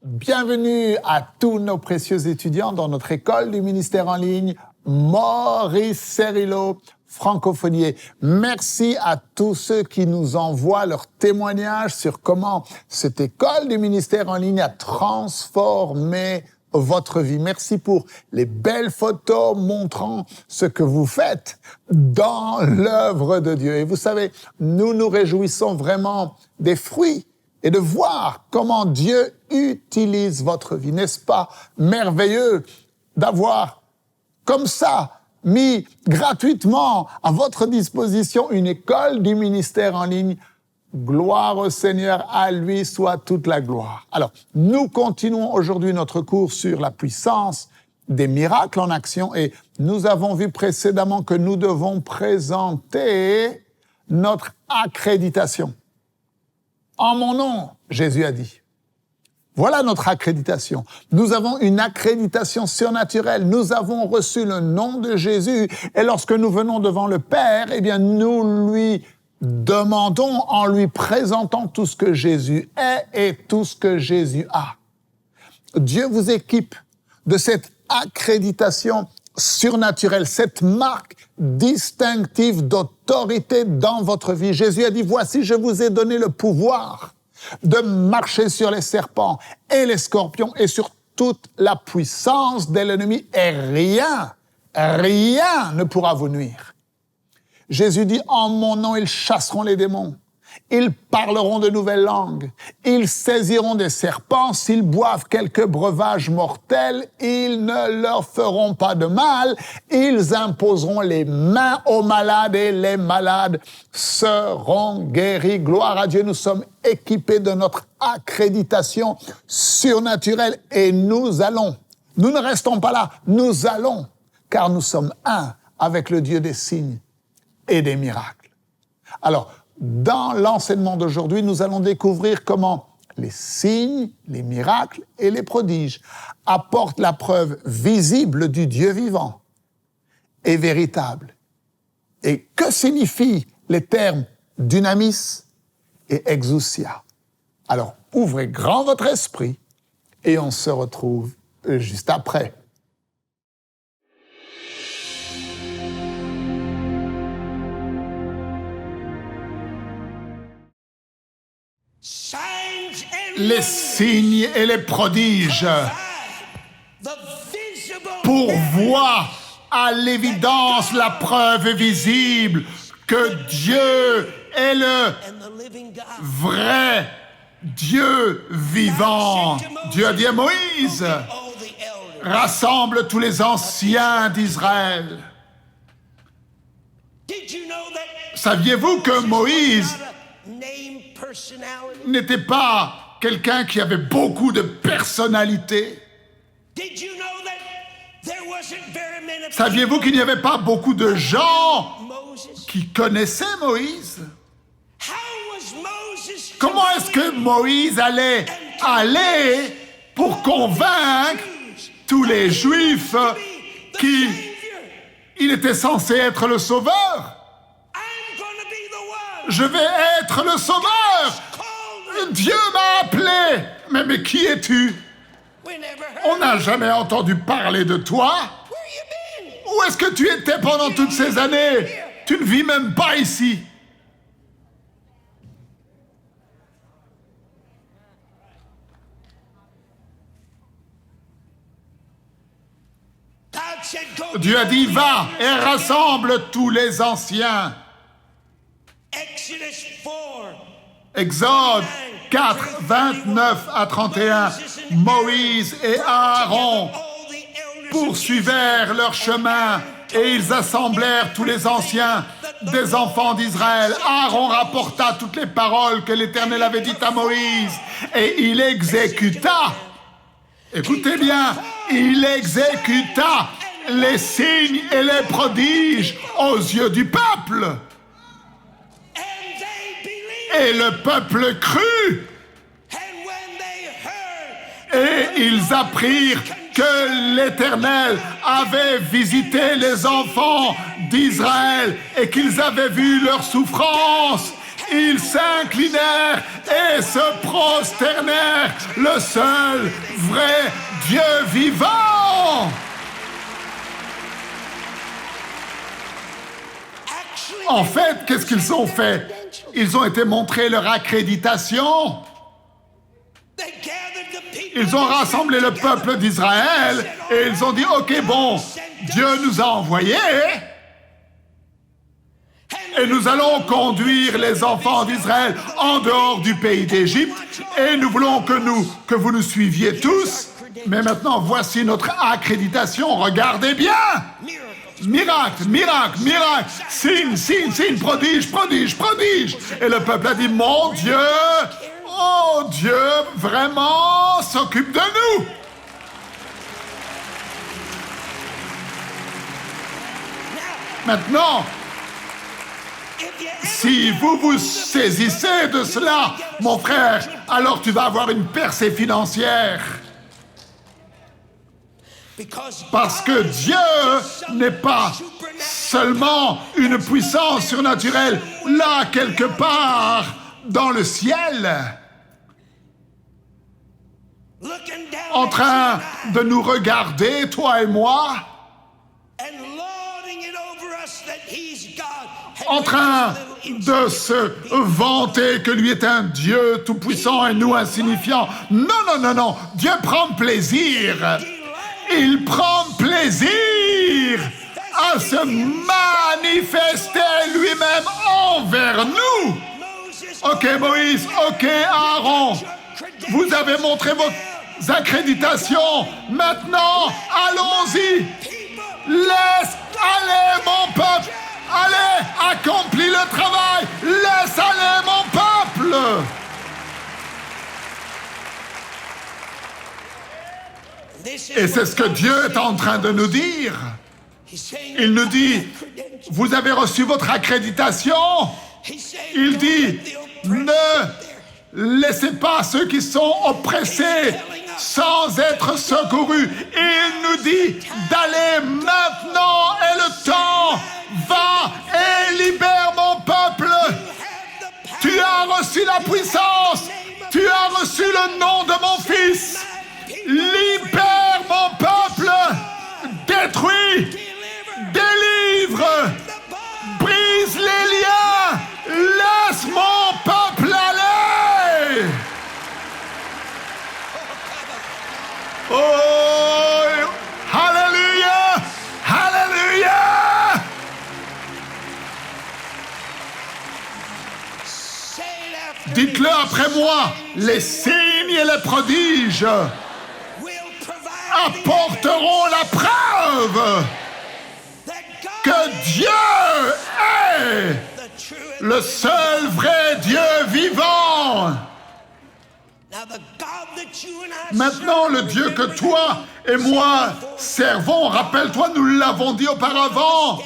Bienvenue à tous nos précieux étudiants dans notre école du ministère en ligne, Maurice Cerrillo, Francophonier. Merci à tous ceux qui nous envoient leurs témoignages sur comment cette école du ministère en ligne a transformé votre vie. Merci pour les belles photos montrant ce que vous faites dans l'œuvre de Dieu. Et vous savez, nous nous réjouissons vraiment des fruits et de voir comment Dieu utilise votre vie. N'est-ce pas merveilleux d'avoir comme ça mis gratuitement à votre disposition une école du ministère en ligne? Gloire au Seigneur, à lui soit toute la gloire. Alors, nous continuons aujourd'hui notre cours sur la puissance des miracles en action et nous avons vu précédemment que nous devons présenter notre accréditation. En mon nom, Jésus a dit. Voilà notre accréditation. Nous avons une accréditation surnaturelle. Nous avons reçu le nom de Jésus. Et lorsque nous venons devant le Père, eh bien, nous lui demandons en lui présentant tout ce que Jésus est et tout ce que Jésus a. Dieu vous équipe de cette accréditation surnaturelle, cette marque distinctive d'autorité dans votre vie. Jésus a dit, voici, je vous ai donné le pouvoir de marcher sur les serpents et les scorpions et sur toute la puissance de l'ennemi et rien ne pourra vous nuire. Jésus dit, en mon nom, ils chasseront les démons. Ils parleront de nouvelles langues. Ils saisiront des serpents. S'ils boivent quelques breuvages mortels, ils ne leur feront pas de mal. Ils imposeront les mains aux malades et les malades seront guéris. Gloire à Dieu, nous sommes équipés de notre accréditation surnaturelle et nous ne restons pas là, nous allons, car nous sommes un avec le Dieu des signes et des miracles. Alors, dans l'enseignement d'aujourd'hui, nous allons découvrir comment les signes, les miracles et les prodiges apportent la preuve visible du Dieu vivant et véritable. Et que signifient les termes dynamis et exousia? Alors, ouvrez grand votre esprit et on se retrouve juste après. Les signes et les prodiges pourvoient à l'évidence la preuve visible que Dieu est le vrai Dieu vivant. Dieu a dit à Moïse, rassemble tous les anciens d'Israël. Saviez-vous que Moïse n'était pas quelqu'un qui avait beaucoup de personnalité? Saviez-vous qu'il n'y avait pas beaucoup de gens qui connaissaient Moïse? Comment est-ce que Moïse allait aller pour convaincre tous les Juifs qu'il était censé être le Sauveur? Je vais être le Sauveur! Dieu m'a appelé! Mais qui es-tu? On n'a jamais entendu parler de toi. Où est-ce que tu étais pendant toutes ces années? Tu ne vis même pas ici. Dieu a dit, va et rassemble tous les anciens. Exode 4, 29 à 31, Moïse et Aaron poursuivèrent leur chemin et ils assemblèrent tous les anciens des enfants d'Israël. Aaron rapporta toutes les paroles que l'Éternel avait dites à Moïse et il exécuta, écoutez bien, il exécuta les signes et les prodiges aux yeux du peuple. Et le peuple crut. Et ils apprirent que l'Éternel avait visité les enfants d'Israël et qu'ils avaient vu leur souffrance Ils s'inclinèrent et se prosternèrent, le seul vrai Dieu vivant. En fait, qu'est-ce qu'ils ont fait? Ils ont été montrer leur accréditation. Ils ont rassemblé le peuple d'Israël et ils ont dit, OK, bon, Dieu nous a envoyés et nous allons conduire les enfants d'Israël en dehors du pays d'Égypte et nous voulons que vous nous suiviez tous. Mais maintenant, voici notre accréditation, regardez bien! Miracle, miracle, miracle, signe, signe, signe, prodige, prodige, prodige. Et le peuple a dit, mon Dieu, oh Dieu, vraiment s'occupe de nous. Maintenant, si vous vous saisissez de cela, mon frère, alors tu vas avoir une percée financière. Parce que Dieu n'est pas seulement une puissance surnaturelle là quelque part dans le ciel, en train de nous regarder, toi et moi, en train de se vanter que lui est un Dieu tout-puissant et nous insignifiants. Non, non, non, non, Dieu prend plaisir. Il prend plaisir à se manifester lui-même envers nous. OK, Moïse, OK, Aaron, vous avez montré vos accréditations. Maintenant, allons-y. Laisse aller mon peuple. Allez, accomplis le travail. Laisse aller mon peuple. Et c'est ce que Dieu est en train de nous dire. Il nous dit, vous avez reçu votre accréditation. Il dit, ne laissez pas ceux qui sont oppressés sans être secourus. Il nous dit d'aller maintenant et le temps va et libère mon peuple. Tu as reçu la puissance. Tu as reçu le nom de mon fils. Libère mon peuple, détruis, délivre, brise les liens, laisse mon peuple aller. Oh, alléluia, alléluia. Dites-le après moi, les signes et les prodiges apporteront la preuve que Dieu est le seul vrai Dieu vivant. Maintenant, le Dieu que toi et moi servons, rappelle-toi, nous l'avons dit auparavant,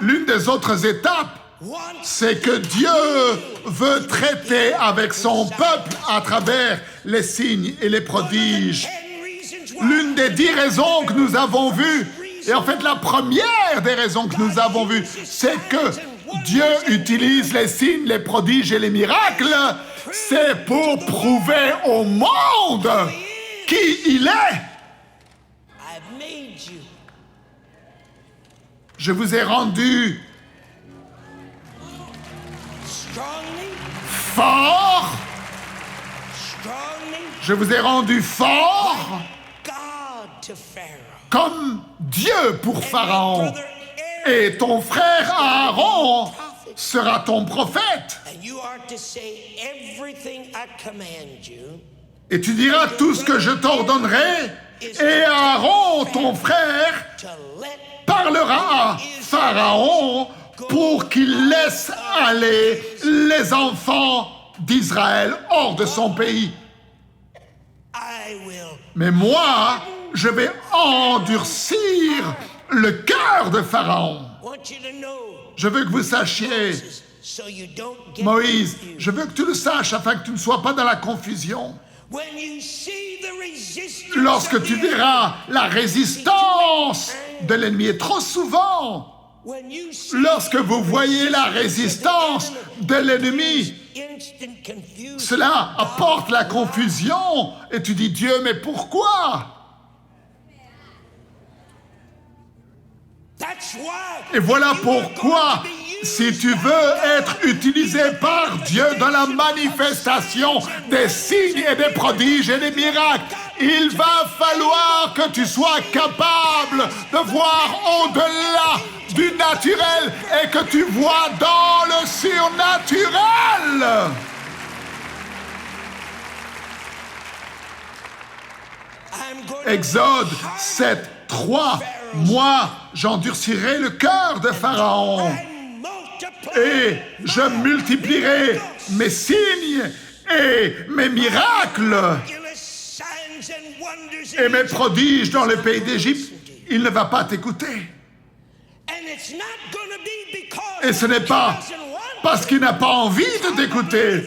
l'une des autres étapes, c'est que Dieu veut traiter avec son peuple à travers les signes et les prodiges. L'une des 10 raisons que nous avons vues, et en fait la première des raisons que nous avons vues, c'est que Dieu utilise les signes, les prodiges et les miracles, c'est pour prouver au monde qui il est. Je vous ai rendu fort. Je vous ai rendu fort comme Dieu pour Pharaon. Et ton frère Aaron sera ton prophète. Et tu diras tout ce que je t'ordonnerai. Et Aaron, ton frère, parlera à Pharaon pour qu'il laisse aller les enfants d'Israël hors de son pays. Mais moi, je vais endurcir le cœur de Pharaon. Je veux que vous sachiez, Moïse, je veux que tu le saches afin que tu ne sois pas dans la confusion. Lorsque tu verras la résistance de l'ennemi, et trop souvent, Lorsque vous voyez la résistance de l'ennemi, cela apporte la confusion et tu dis, Dieu, mais pourquoi? Et voilà pourquoi, si tu veux être utilisé par Dieu dans la manifestation des signes et des prodiges et des miracles, il va falloir que tu sois capable de voir au-delà du naturel et que tu vois dans le surnaturel. Exode 7, 3. Moi, j'endurcirai le cœur de Pharaon et je multiplierai mes signes et mes miracles et mes prodiges dans le pays d'Égypte. Il ne va pas t'écouter. Et ce n'est pas parce qu'il n'a pas envie de t'écouter.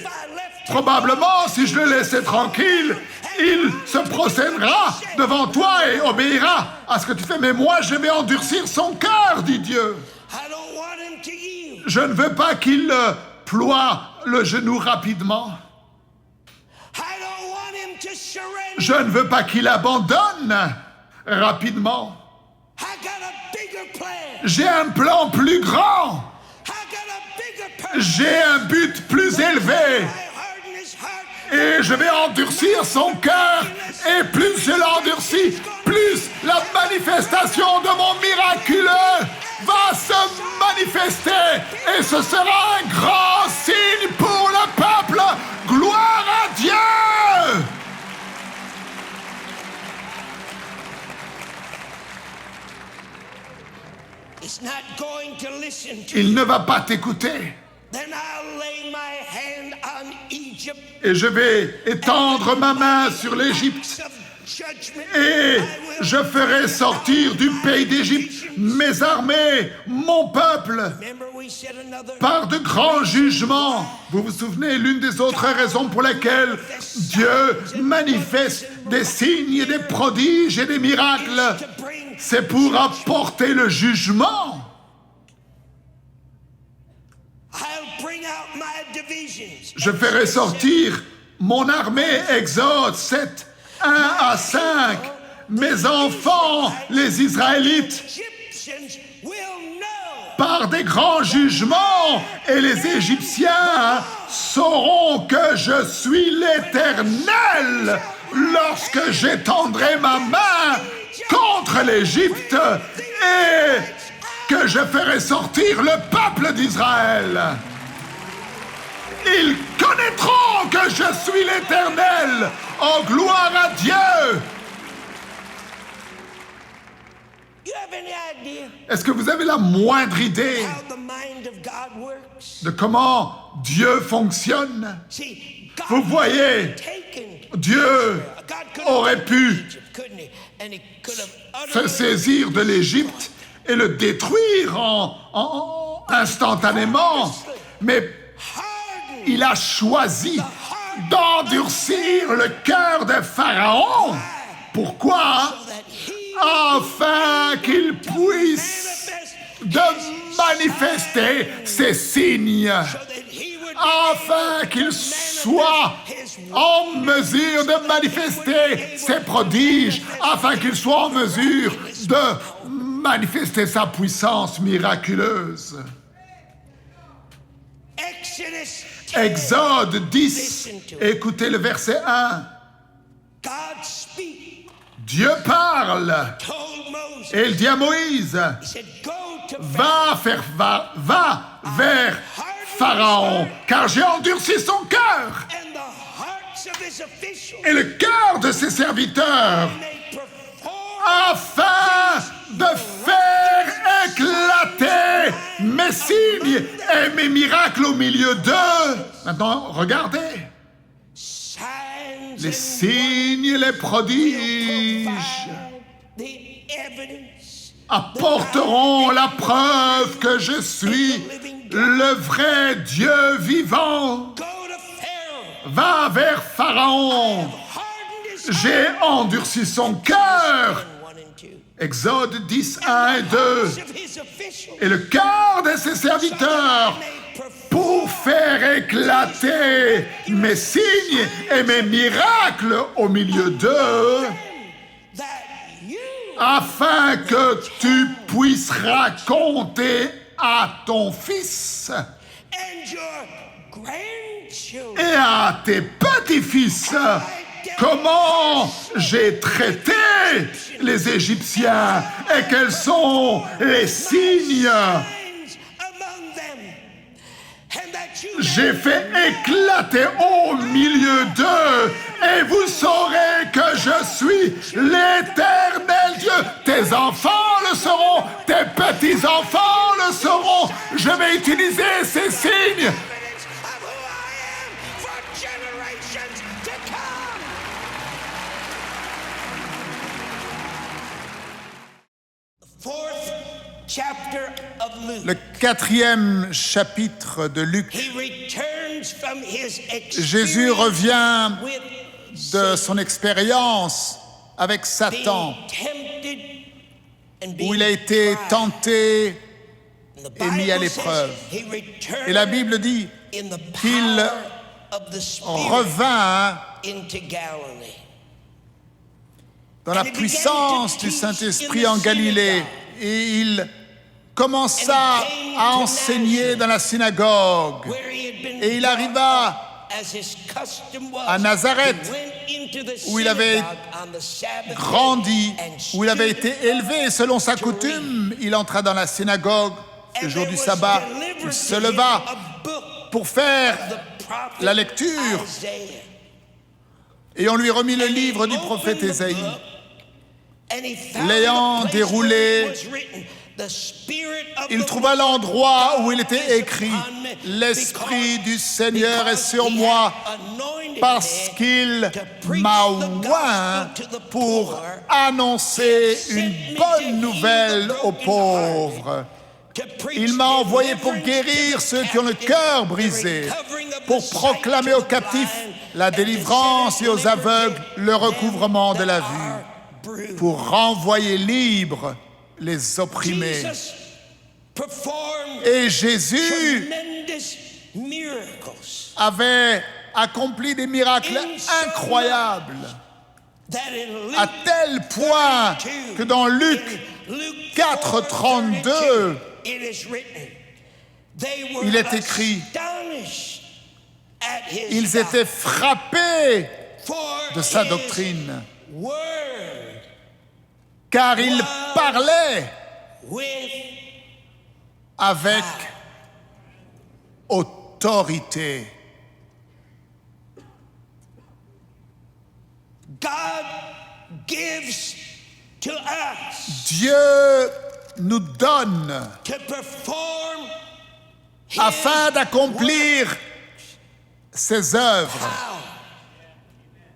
Probablement, si je le laissais tranquille, il se procédera devant toi et obéira à ce que tu fais. Mais moi, je vais endurcir son cœur, dit Dieu. Je ne veux pas qu'il ploie le genou rapidement. Je ne veux pas qu'il abandonne rapidement. J'ai un plan plus grand. J'ai un but plus élevé. Et je vais endurcir son cœur. Et plus je l'endurcis, plus la manifestation de mon miraculeux va se manifester. Et ce sera un grand signe pour le peuple. Gloire à Dieu! Il ne va pas t'écouter. Et je vais étendre ma main sur l'Égypte. Et je ferai sortir du pays d'Égypte mes armées, mon peuple, par de grands jugements. Vous vous souvenez, l'une des autres raisons pour lesquelles Dieu manifeste des signes et des prodiges et des miracles, c'est pour apporter le jugement. Je ferai sortir mon armée, Exode 7, 1 à 5. Mes enfants, les Israélites, par des grands jugements, et les Égyptiens sauront que je suis l'Éternel lorsque j'étendrai ma main contre l'Égypte et que je ferai sortir le peuple d'Israël. Ils connaîtront que je suis l'Éternel. Oh, gloire à Dieu! Est-ce que vous avez la moindre idée de comment Dieu fonctionne? Vous voyez, Dieu aurait pu se saisir de l'Égypte et le détruire instantanément, mais il a choisi d'endurcir le cœur de Pharaon. Pourquoi? Afin qu'il puisse manifester ses signes, afin qu'il soit en mesure de manifester ses prodiges, afin qu'il soit en mesure de manifester sa puissance miraculeuse. Exode 10, écoutez le verset 1. Dieu parle et il dit à Moïse, va vers Pharaon, car j'ai endurci son cœur et le cœur de ses serviteurs, afin de faire éclater mes signes et mes miracles au milieu d'eux. Maintenant, regardez. Les signes et les prodiges apporteront la preuve que je suis le vrai Dieu vivant. Va vers Pharaon. J'ai endurci son cœur Exode 10, 1 et 2. Et le quart de ses serviteurs pour faire éclater mes signes et mes miracles au milieu d'eux, afin que tu puisses raconter à ton fils et à tes petits-fils comment j'ai traité les Égyptiens et quels sont les signes. J'ai fait éclater au milieu d'eux et vous saurez que je suis l'Éternel Dieu. Tes enfants le seront, tes petits-enfants le seront. Je vais utiliser ces signes. Le 4e chapitre de Luc, Jésus revient de son expérience avec Satan, où il a été tenté et mis à l'épreuve. Et la Bible dit qu'il revint dans la puissance du Saint-Esprit en Galilée, et il commença à enseigner dans la synagogue. Et il arriva à Nazareth, où il avait grandi, où il avait été élevé. Et selon sa coutume, il entra dans la synagogue le jour du sabbat. Il se leva pour faire la lecture. Et on lui remit le livre du prophète Ésaïe. L'ayant déroulé, il trouva l'endroit où il était écrit « L'Esprit du Seigneur est sur moi, parce qu'il m'a oint pour annoncer une bonne nouvelle aux pauvres. Il m'a envoyé pour guérir ceux qui ont le cœur brisé, pour proclamer aux captifs la délivrance et aux aveugles le recouvrement de la vue, pour renvoyer libres les opprimés. » Et Jésus avait accompli des miracles incroyables, à tel point que dans Luc 4, 32, il est écrit « Ils étaient frappés de sa doctrine, car il parlait avec autorité. » Dieu nous donne afin d'accomplir ses œuvres.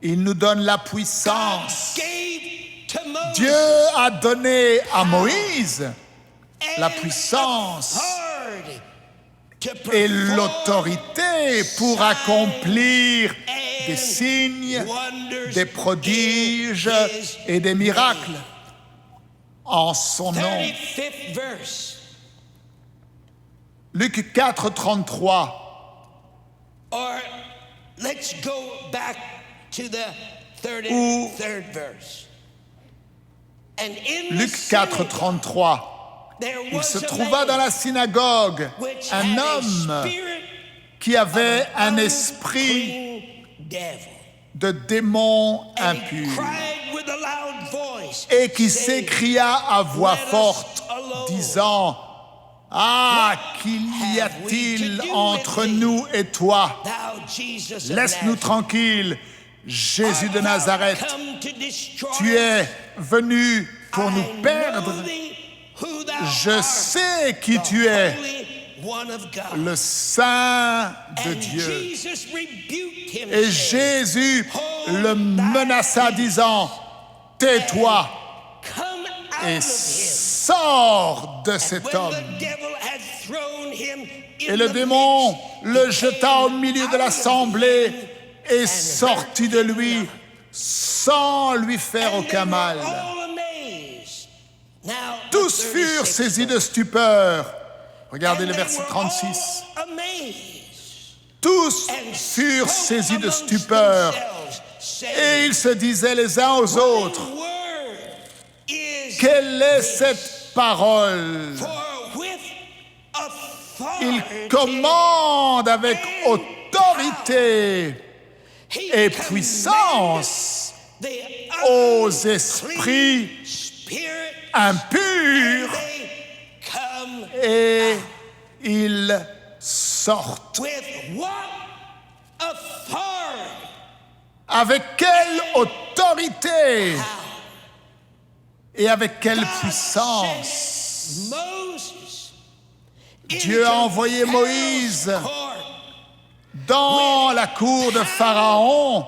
Il nous donne la puissance. Dieu a donné à Moïse la puissance et l'autorité pour accomplir des signes, des prodiges et des miracles en son nom. Luc 4, 33. Or, let's go back to the third verse. And in Luc 4, 33. Il se trouva dans la synagogue un homme qui avait un esprit de démon impur et qui s'écria à voix forte, disant « Ah, qu'il y a-t-il entre nous et toi? Laisse-nous tranquilles, Jésus de Nazareth. Tu es venu pour nous perdre. Je sais qui tu es, le Saint de Dieu. » Et Jésus le menaça, disant « Tais-toi et sors de cet homme. » Et le démon le jeta au milieu de l'assemblée et sortit de lui sans lui faire aucun mal. Now, Tous the furent 36th saisis de verse. stupeur. Regardez And le they verset were 36. all amazed Tous and furent spoke saisis de amongst stupeur. themselves, saying, Et ils se disaient les uns aux autres, "What word is quelle est this? cette parole? For with Il authority commande avec autorité he et commanded puissance the aux unclean esprits spirit, impurs they come et ils sortent. with what authority? Avec quelle autorité et avec quelle puissance Moses Dieu a envoyé Moïse dans la cour de Pharaon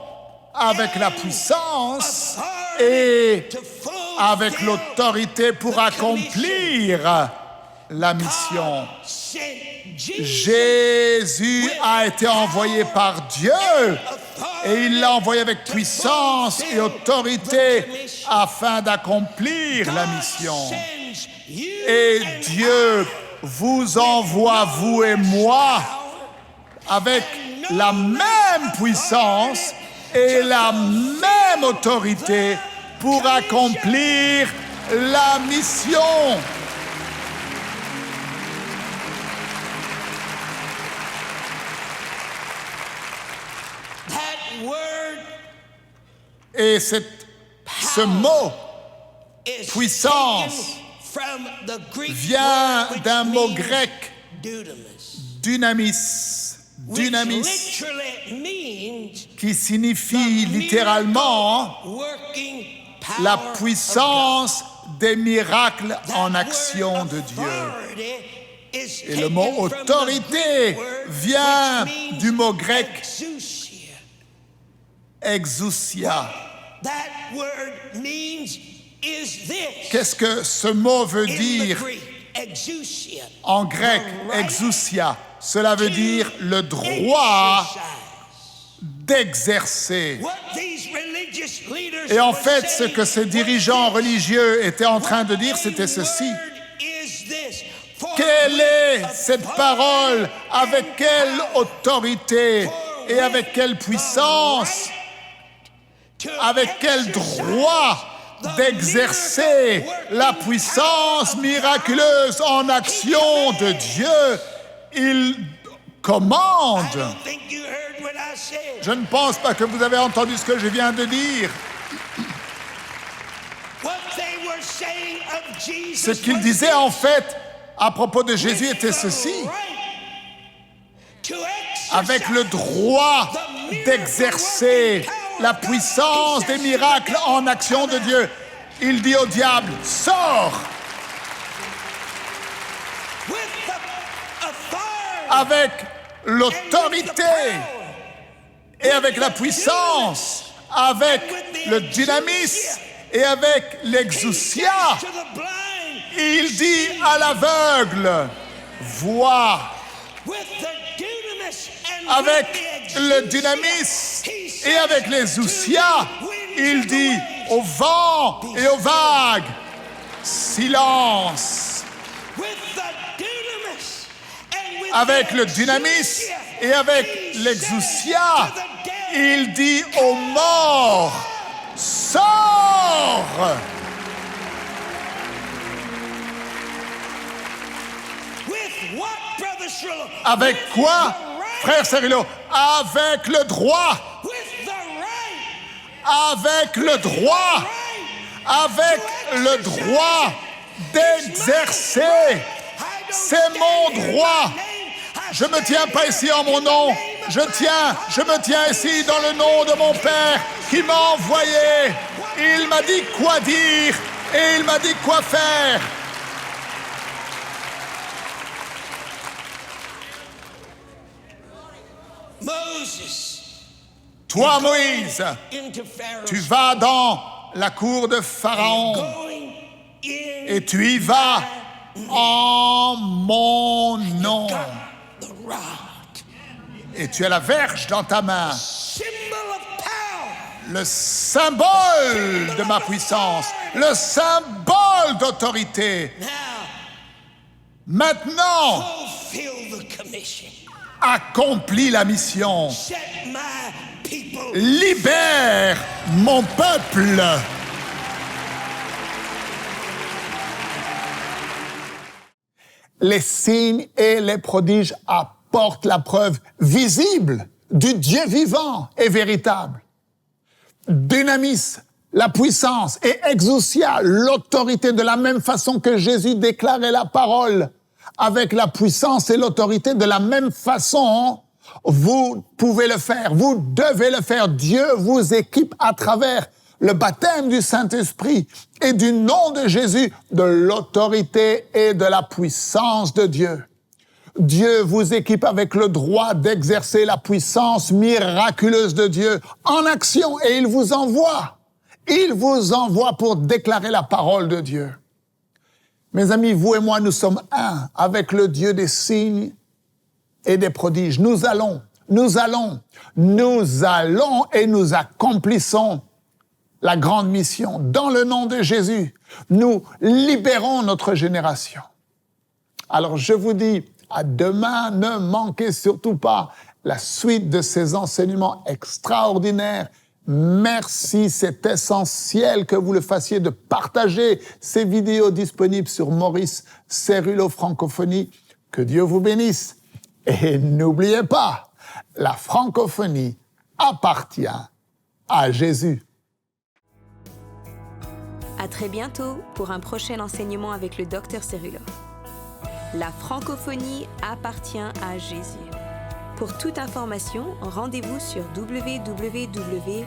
avec la puissance et avec l'autorité pour accomplir la mission. Jésus a été envoyé par Dieu et il l'a envoyé avec puissance et autorité afin d'accomplir la mission. Et Dieu vous envoie, vous et moi, avec la même puissance et la même autorité pour accomplir la mission. Et ce mot puissance vient d'un mot grec, dynamis, qui signifie littéralement la puissance des miracles en action de Dieu. Et le mot autorité vient du mot grec exousia. Qu'est-ce que ce mot veut dire en grec, exousia? Cela veut dire le droit d'exercer. Et en fait, ce que ces dirigeants religieux étaient en train de dire, c'était ceci. Quelle est cette parole? Avec quelle autorité et avec quelle puissance? Avec quel droit d'exercer la puissance miraculeuse en action de Dieu il commande? Je ne pense pas que vous avez entendu ce que je viens de dire. Ce qu'ils disaient en fait à propos de Jésus était ceci. Avec le droit d'exercer la puissance des miracles en action de Dieu, il dit au diable, sors! Avec l'autorité et avec la puissance, avec le dynamisme et avec l'exousia, il dit à l'aveugle, vois. Avec le dynamisme et avec les ousia, il dit au vent et aux vagues, silence. Avec le dynamisme et avec l'exousia, il dit aux morts, sors. Avec quoi, frère Cerullo? Avec le droit. Avec le droit. Avec le droit d'exercer. C'est mon droit. Je ne me tiens pas ici en mon nom. Je me tiens ici dans le nom de mon Père qui m'a envoyé. Il m'a dit quoi dire et il m'a dit quoi faire. Toi, Moïse, tu vas dans la cour de Pharaon et tu y vas en mon nom. Et tu as la verge dans ta main, le symbole de ma puissance, le symbole d'autorité. Now, Maintenant, fulfill the commission. accomplis la mission. Set my people. Libère mon peuple. Les signes et les prodiges apportent la preuve visible du Dieu vivant et véritable. Dynamis, la puissance, et exousia, l'autorité, de la même façon que Jésus déclarait la parole avec la puissance et l'autorité, de la même façon, vous pouvez le faire, vous devez le faire. Dieu vous équipe à travers le baptême du Saint-Esprit et du nom de Jésus, de l'autorité et de la puissance de Dieu. Dieu vous équipe avec le droit d'exercer la puissance miraculeuse de Dieu en action et il vous envoie. Il vous envoie pour déclarer la parole de Dieu. Mes amis, vous et moi, nous sommes un avec le Dieu des signes et des prodiges. Nous allons et nous accomplissons la grande mission. Dans le nom de Jésus, nous libérons notre génération. Alors je vous dis, à demain, ne manquez surtout pas la suite de ces enseignements extraordinaires. Merci, c'est essentiel que vous le fassiez, de partager ces vidéos disponibles sur Maurice Cerullo Francophonie. Que Dieu vous bénisse. Et n'oubliez pas, la francophonie appartient à Jésus. À très bientôt pour un prochain enseignement avec le Dr Cerullo. La francophonie appartient à Jésus. Pour toute information, rendez-vous sur www.mcwe.fr.